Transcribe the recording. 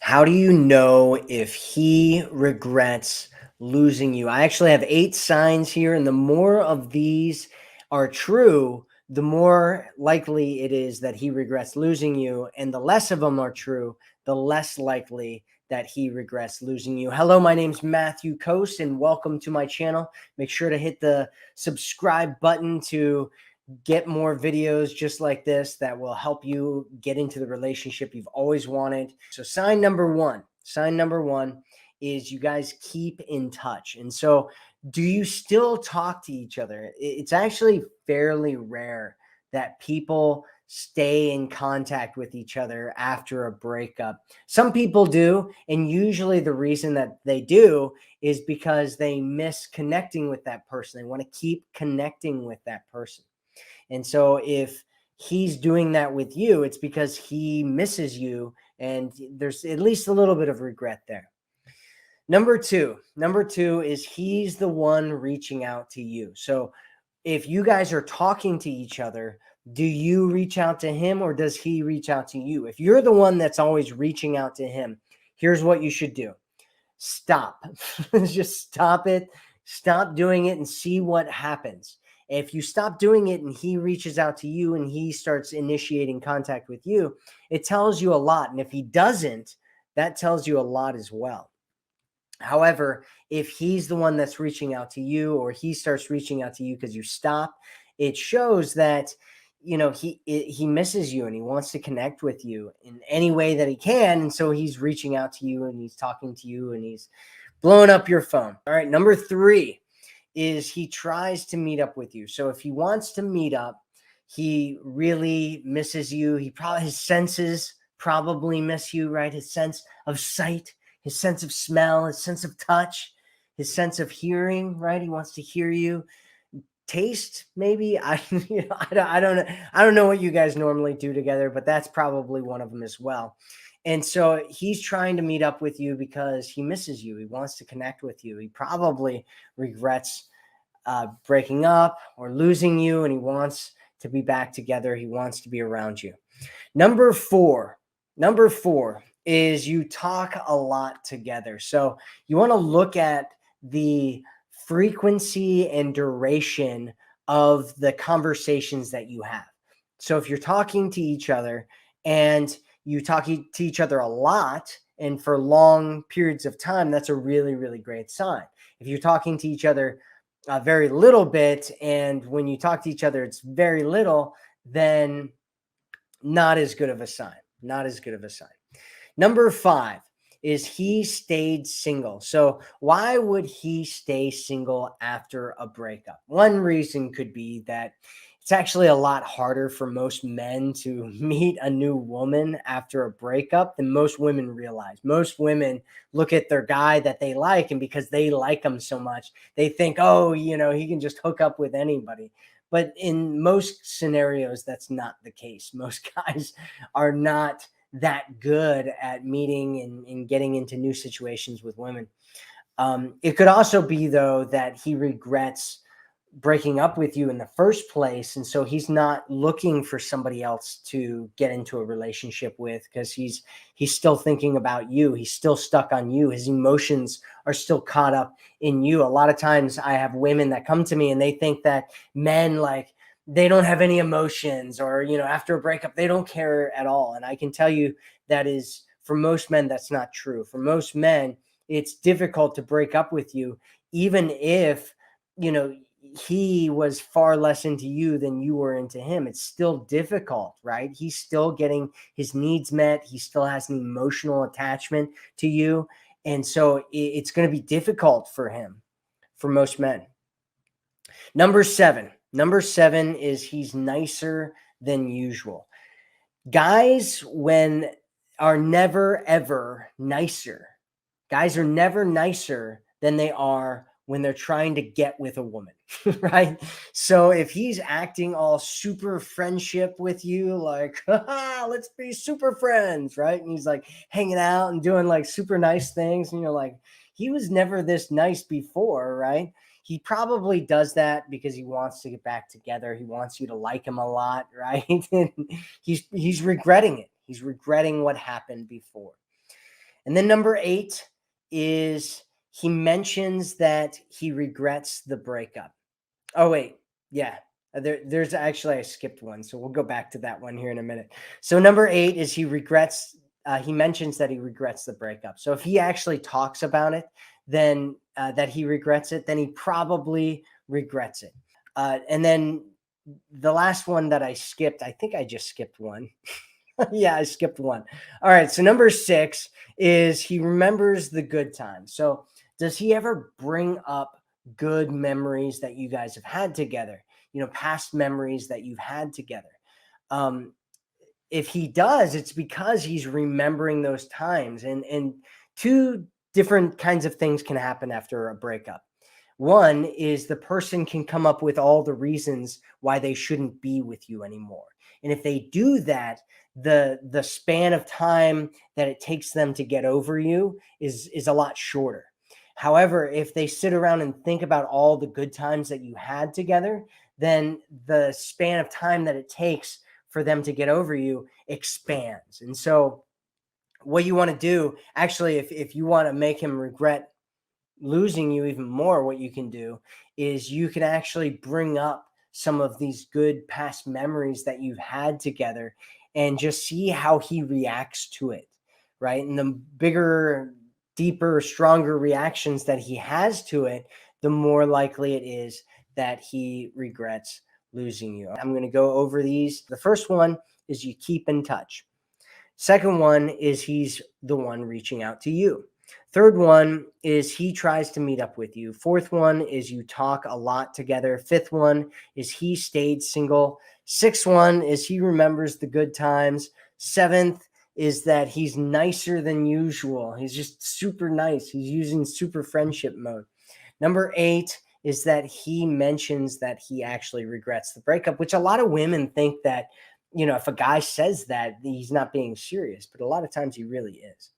How do you know if he regrets losing you? I actually have 8 signs here, and the more of these are true, the more likely it is that he regrets losing you, and the less of them are true, the less likely that he regrets losing you. Hello, my name's Matthew Coast, and welcome to my channel. Make sure to hit the subscribe button to get more videos just like this that will help you get into the relationship you've always wanted. So sign number one is you guys keep in touch. And so do you still talk to each other? It's actually fairly rare that people stay in contact with each other after a breakup. Some people do, and usually the reason that they do is because they miss connecting with that person. They want to keep connecting with that person. And so if he's doing that with you, it's because he misses you, and there's at least a little bit of regret there. Number two is he's the one reaching out to you. So if you guys are talking to each other, do you reach out to him or does he reach out to you? If you're the one that's always reaching out to him, here's what you should do. Stop. Just stop it. Stop doing it and see what happens. If you stop doing it and he reaches out to you and he starts initiating contact with you, it tells you a lot. And if he doesn't, that tells you a lot as well. However, if he's the one that's reaching out to you or he starts reaching out to you because you stop, it shows that he misses you and he wants to connect with you in any way that he can, and so he's reaching out to you and he's talking to you and he's blowing up your phone. All right, number 3 is he tries to meet up with you. So if he wants to meet up, he really misses you. His senses probably miss you, right? His sense of sight, his sense of smell, his sense of touch, his sense of hearing, right? He wants to hear you. Taste, maybe. I don't know what you guys normally do together, but that's probably one of them as well. And so he's trying to meet up with you because he misses you. He wants to connect with you. He probably regrets breaking up or losing you, and he wants to be back together. He wants to be around you. Number four is you talk a lot together. So you want to look at the frequency and duration of the conversations that you have. So if you're talking to each other and you talk to each other a lot and for long periods of time, that's a really, really great sign. If you're talking to each other a very little bit, and when you talk to each other, it's very little, then not as good of a sign. Not as good of a sign. Number 5 is he stayed single. So why would he stay single after a breakup? One reason could be that it's actually a lot harder for most men to meet a new woman after a breakup than most women realize. Most women look at their guy that they like, and because they like him so much, they think, oh, he can just hook up with anybody. But in most scenarios, that's not the case. Most guys are not that good at meeting and getting into new situations with women. It could also be, though, that he regrets breaking up with you in the first place. And so he's not looking for somebody else to get into a relationship with because he's still thinking about you. He's still stuck on you. His emotions are still caught up in you. A lot of times I have women that come to me and they think that men, like, they don't have any emotions, or, after a breakup, they don't care at all. And I can tell you that is, for most men, that's not true. For most men, it's difficult to break up with you, even if, he was far less into you than you were into him. It's still difficult, right? He's still getting his needs met. He still has an emotional attachment to you. And so it's going to be difficult for him, for most men. Number seven is he's nicer than usual. Guys, are never, ever nicer. Guys are never nicer than they are when they're trying to get with a woman, right? So if he's acting all super friendship with you, like, let's be super friends, right? And he's like hanging out and doing like super nice things, and you're like, he was never this nice before, right? He probably does that because he wants to get back together. He wants you to like him a lot, right? And he's regretting it. He's regretting what happened before. And then number 8 is he mentions that he regrets the breakup. Oh, wait. Yeah. There's actually, I skipped one. So we'll go back to that one here in a minute. So number 8 is he mentions that he regrets the breakup. So if he actually talks about it, then that he regrets it, then he probably regrets it. And then the last one that I skipped, I think I just skipped one. Yeah, I skipped one. All right. So number 6 is he remembers the good times. So does he ever bring up good memories that you guys have had together? Past memories that you've had together. Um, if he does, it's because he's remembering those times. And two different kinds of things can happen after a breakup. One is the person can come up with all the reasons why they shouldn't be with you anymore. And if they do that, the span of time that it takes them to get over you is a lot shorter. However, if they sit around and think about all the good times that you had together, then the span of time that it takes for them to get over you expands. And so what you want to do, actually, if you want to make him regret losing you even more, what you can do is you can actually bring up some of these good past memories that you've had together and just see how he reacts to it, right? And the bigger, deeper, stronger reactions that he has to it, the more likely it is that he regrets losing you. I'm going to go over these. The first one is you keep in touch. Second one is he's the one reaching out to you. Third one is he tries to meet up with you. Fourth one is you talk a lot together. Fifth one is he stayed single. Sixth one is he remembers the good times. Seventh is that he's nicer than usual. He's just super nice. He's using super friendship mode. Number 8 is that he mentions that he actually regrets the breakup, which a lot of women think that, if a guy says that, he's not being serious, but a lot of times he really is.